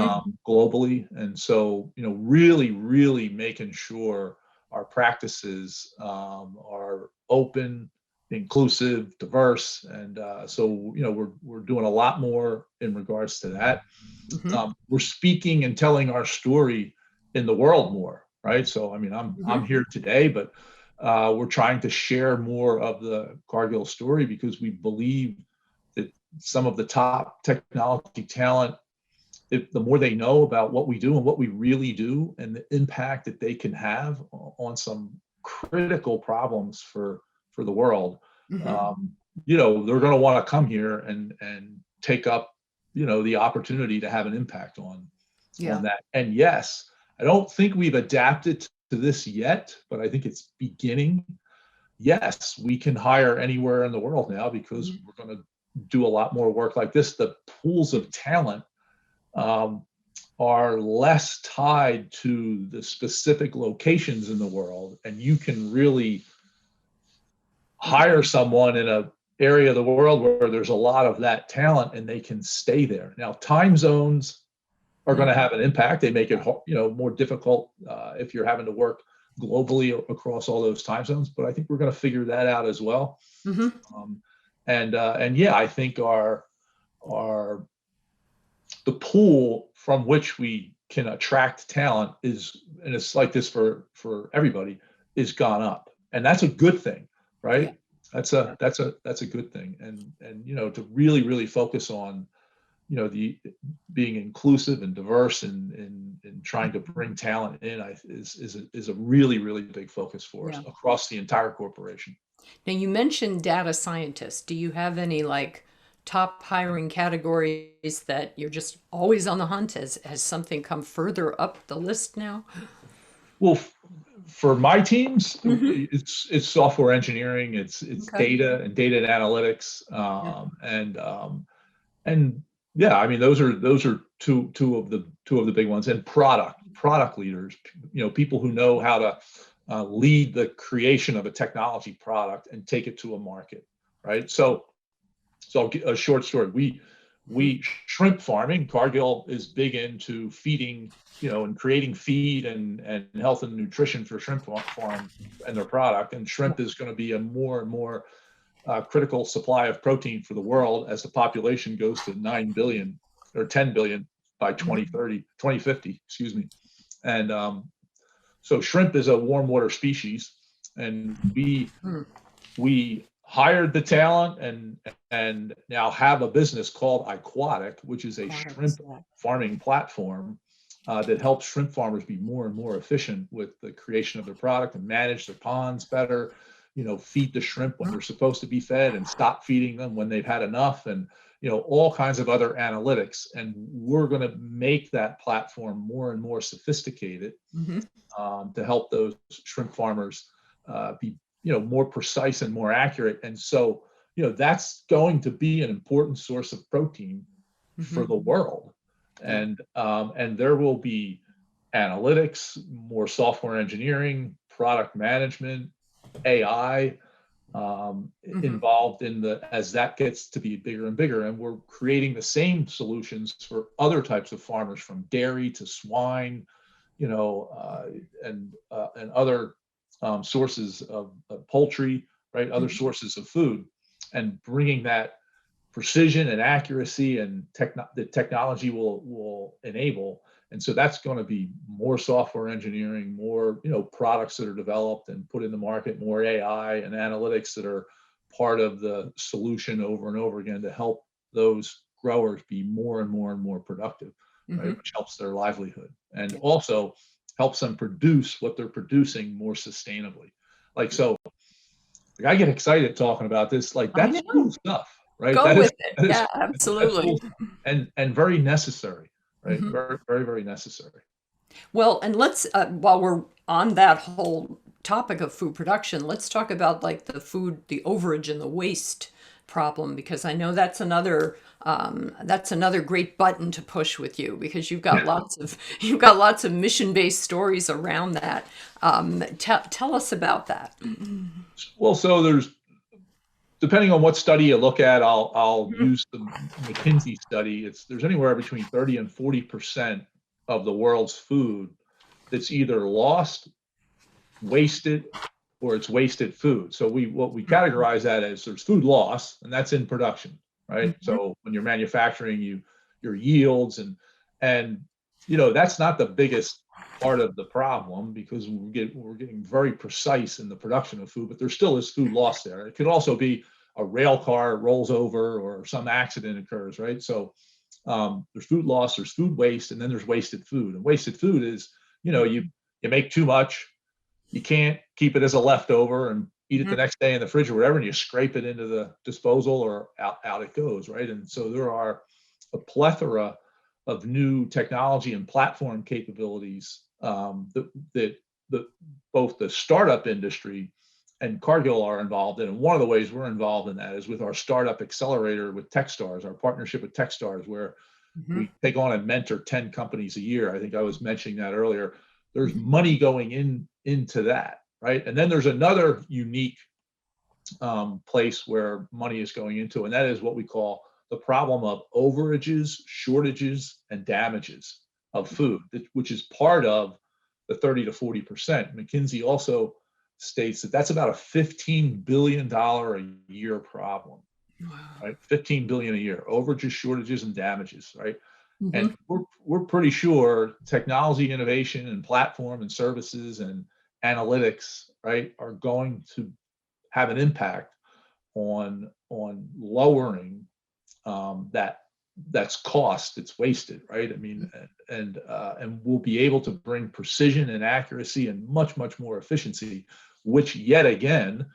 globally, and so really making sure our practices are open, inclusive, diverse, and so we're doing a lot more in regards to that. Hmm. We're speaking and telling our story in the world more, right? So I mean, I'm Hmm. here today, but we're trying to share more of the Cargill story because we believe that some of the top technology talent, the more they know about what we do and what we really do and the impact that they can have on some critical problems for the world, Hmm. um, they're going to want to come here and take up, the opportunity to have an impact on Yeah. that. And yes, I don't think we've adapted to this yet, but I think it's beginning. Yes, we can hire anywhere in the world now because Mhm. we're going to do a lot more work like this. The pools of talent um, are less tied to the specific locations in the world, and you can really hire someone in a area of the world where there's a lot of that talent and they can stay there. Now, time zones are going to have an impact. They make it more difficult if you're having to work globally across all those time zones, but I think we're going to figure that out as well. Hmm. um, and yeah, I think our the pool from which we can attract talent is, and it's like this for everybody, is gone up, and that's a good thing, Yeah. right? That's a good thing, and to really focus on the being inclusive and diverse and trying to bring talent in is a really, really big focus for us Yeah. across the entire corporation. Now you mentioned data scientists. Do you have any like top hiring categories that you're just always on the hunt? Has something come further up the list now? Well, for my teams, Hmm. it's software engineering, it's Okay. data and analytics, Yeah. and yeah, I mean those are two of the big ones, and product leaders, people who know how to lead the creation of a technology product and take it to a market, right? So I'll get a short story. Mhm. We shrimp farming. Cargill is big into feeding, and creating feed and health and nutrition for shrimp farm and their product. And Yeah. shrimp is going to be a more and more critical supply of protein for the world as the population goes to 9 billion or 10 billion by Mhm. 2050, excuse me. And so shrimp is a warm water species, and Hmm. we hired the talent and now have a business called Aquatic, which is a Aquatics, shrimp yeah. farming platform that helps shrimp farmers be more and more efficient with the creation of their product and manage their ponds better, feed the shrimp when they're supposed to be fed and stop feeding them when they've had enough, and all kinds of other analytics. And we're going to make that platform more and more sophisticated Hmm. to help those shrimp farmers be more precise and more accurate. And so that's going to be an important source of protein for Hmm. the world. Yeah. And there will be analytics, more software engineering, product management, AI Hmm. involved in as that gets to be bigger and bigger. And we're creating the same solutions for other types of farmers, from dairy to swine, you know, uh, and other sources of poultry, right? Other Hmm. sources of food, and bringing that precision and accuracy and the technology will enable. And so that's going to be more software engineering, more products that are developed and put in the market, more AI and analytics that are part of the solution over and over again to help those growers be more and more and more productive, right? Hmm. Which helps their livelihood and Yeah. also helps them produce what they're producing more sustainably. Like, so like, I get excited talking about this. Like, I that's cool know. stuff, right? Go That is with it. that is Yeah, that's absolutely. cool stuff. And very necessary, right? Hmm. Very, very, very necessary. Well, and let's, while we're on that whole topic of food production, let's talk about like the food, the overage and the waste problem, because I know that's another great button to push with you, because you've got lots of mission-based stories around that. Tell us about that. Well, so there's, depending on what study you look at, I'll Mhm. use the McKinsey study. There's anywhere between 30 and 40% of the world's food that's either lost, wasted, or it's wasted food. So what we categorize that as, there's food loss, and that's in production, right? Mhm. So when you're manufacturing, your yields and that's not the biggest part of the problem, because we're getting very precise in the production of food, but there still is food loss there. It could also be a rail car rolls over or some accident occurs, right? So there's food loss, there's food waste, and then there's wasted food. And wasted food is, you make too much, you can't keep it as a leftover and eat it the Mhm. next day in the fridge or whatever, and you scrape it into the disposal, or out it goes, right? And so there are a plethora of new technology and platform capabilities that both the startup industry and Cargill are involved in. And one of the ways we're involved in that is with our startup accelerator with Techstars, our partnership with Techstars, where Mhm. we take on and mentor 10 companies a year. I think I was mentioning that earlier. There's Mhm. money going into that, right? And then there's another unique place where money is going into, and that is what we call the problem of overages, shortages, and damages of food, which is part of the 30 to 40%. McKinsey also states that that's about a $15 billion a year problem, Wow. right? 15 billion a year, overages, shortages, and damages, right? And Mhm. we're pretty sure technology innovation and platform and services and analytics, right, are going to have an impact on lowering that that's cost, it's wasted, right? I mean, and we'll be able to bring precision and accuracy and much, much more efficiency, which yet again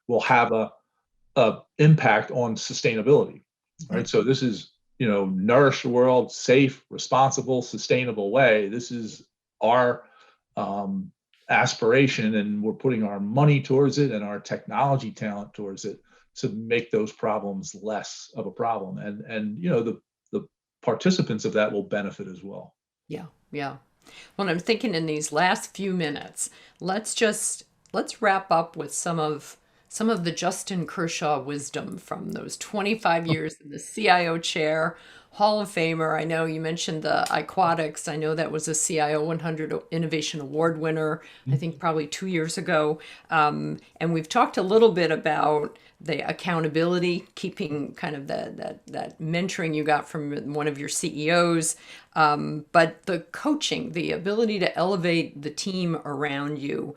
will have a impact on sustainability, right? So this is, nourish the world, safe, responsible, sustainable way. This is our aspiration, and we're putting our money towards it and our technology talent towards it to make those problems less of a problem. And the participants of that will benefit as well. Yeah, yeah. Well, I'm thinking in these last few minutes, let's wrap up with some of the Justin Kershaw wisdom from those 25 years in the CIO chair, Hall of Famer. I know you mentioned the Aquatics. I know that was a CIO 100 Innovation Award winner, I think probably 2 years ago. And we've talked a little bit about the accountability, keeping kind of that mentoring you got from one of your CEOs, but the coaching, the ability to elevate the team around you.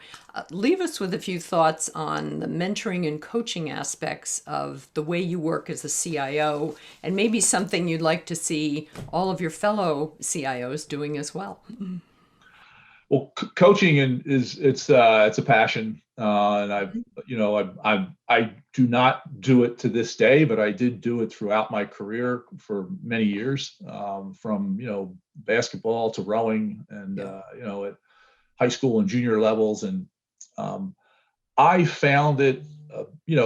Leave us with a few thoughts on the mentoring and coaching aspects of the way you work as a CIO, and maybe something you'd like to see all of your fellow CIOs doing as well. Well, coaching it's a passion, and I do not do it to this day, but I did do it throughout my career for many years, from basketball to rowing, and at high school and junior levels, and I found it,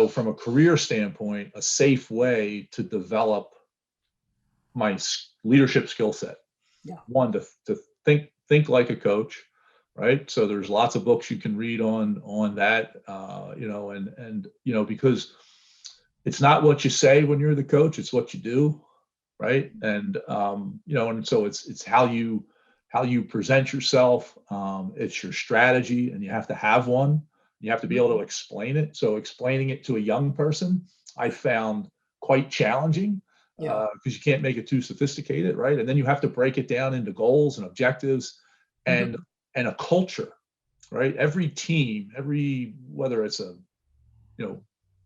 from a career standpoint, a safe way to develop my leadership skill set. Yeah. One, to think like a coach, right? So there's lots of books you can read on that, because it's not what you say when you're the coach, it's what you do, right? And and so it's how you present yourself. It's your strategy, and you have to have one. You have to be able to explain it. So explaining it to a young person, I found quite challenging, because you can't make it too sophisticated, right? And then you have to break it down into goals and objectives, and a culture, right? Every team, whether it's a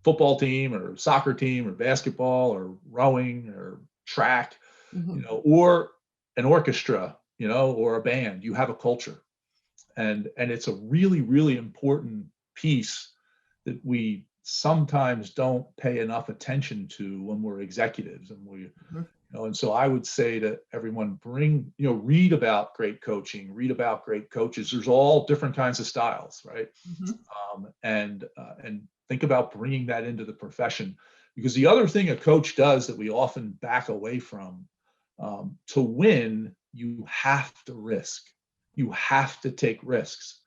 football team or soccer team or basketball or rowing or track, or an orchestra, or a band, you have a culture, and it's a really, really important piece that we sometimes don't pay enough attention to when we're executives, and and so I would say to everyone, read about great coaching, read about great coaches. There's all different kinds of styles, right? And think about bringing that into the profession, because the other thing a coach does that we often back away from, to win, you have to risk. You have to take risks,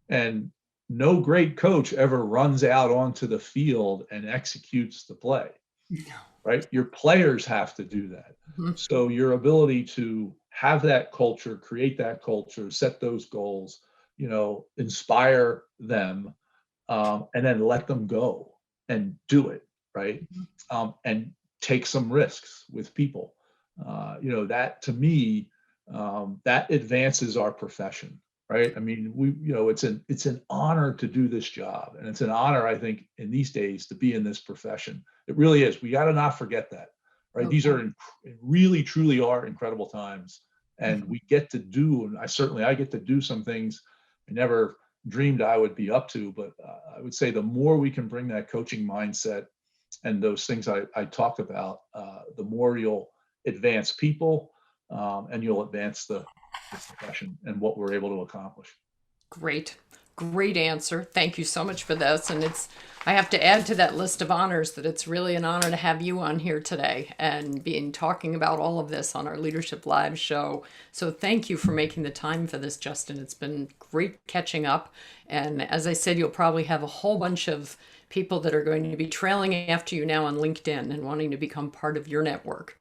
and no great coach ever runs out onto the field and executes the play. Right? Your players have to do that. So your ability to have that culture, create that culture, set those goals, inspire them, and then let them go and do it, right? And take some risks with people. That to me, that advances our profession, right? I mean, it's an honor to do this job, and it's an honor, I think, in these days to be in this profession. It really is. We got to not forget that, right? These are really, truly are incredible times, and we get to do, and I get to do some things I never dreamed I would be up to. But I would say the more we can bring that coaching mindset and those things I talked about, the more you'll advance people, and you'll advance the profession and what we're able to accomplish. Great answer. Thank you so much for this. And I have to add to that list of honors that it's really an honor to have you on here today and talking about all of this on our Leadership Live show. So thank you for making the time for this, Justin. It's been great catching up. And as I said, you'll probably have a whole bunch of people that are going to be trailing after you now on LinkedIn and wanting to become part of your network.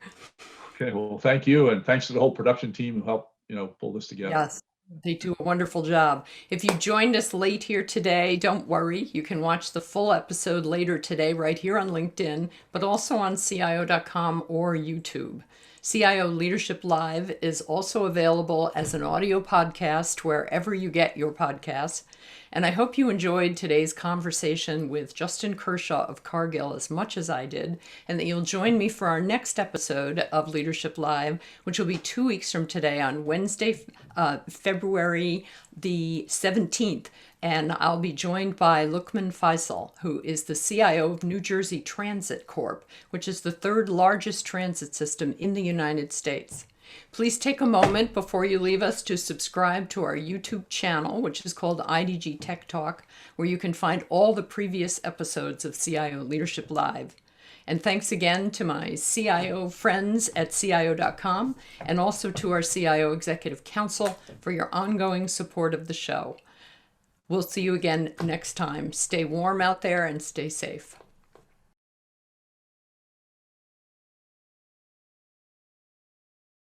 Okay, well, thank you. And thanks to the whole production team who helped, pull this together. Yes. They do a wonderful job. If you joined us late here today, don't worry. You can watch the full episode later today right here on LinkedIn, but also on CIO.com or YouTube. CIO Leadership Live is also available as an audio podcast wherever you get your podcasts. And I hope you enjoyed today's conversation with Justin Kershaw of Cargill as much as I did, and that you'll join me for our next episode of Leadership Live, which will be 2 weeks from today on Wednesday, February the 17th. And I'll be joined by Lukman Faisal, who is the CIO of New Jersey Transit Corp., which is the third largest transit system in the United States. Please take a moment before you leave us to subscribe to our YouTube channel, which is called IDG Tech Talk, where you can find all the previous episodes of CIO Leadership Live. And thanks again to my CIO friends at CIO.com and also to our CIO Executive Council for your ongoing support of the show. We'll see you again next time. Stay warm out there and stay safe.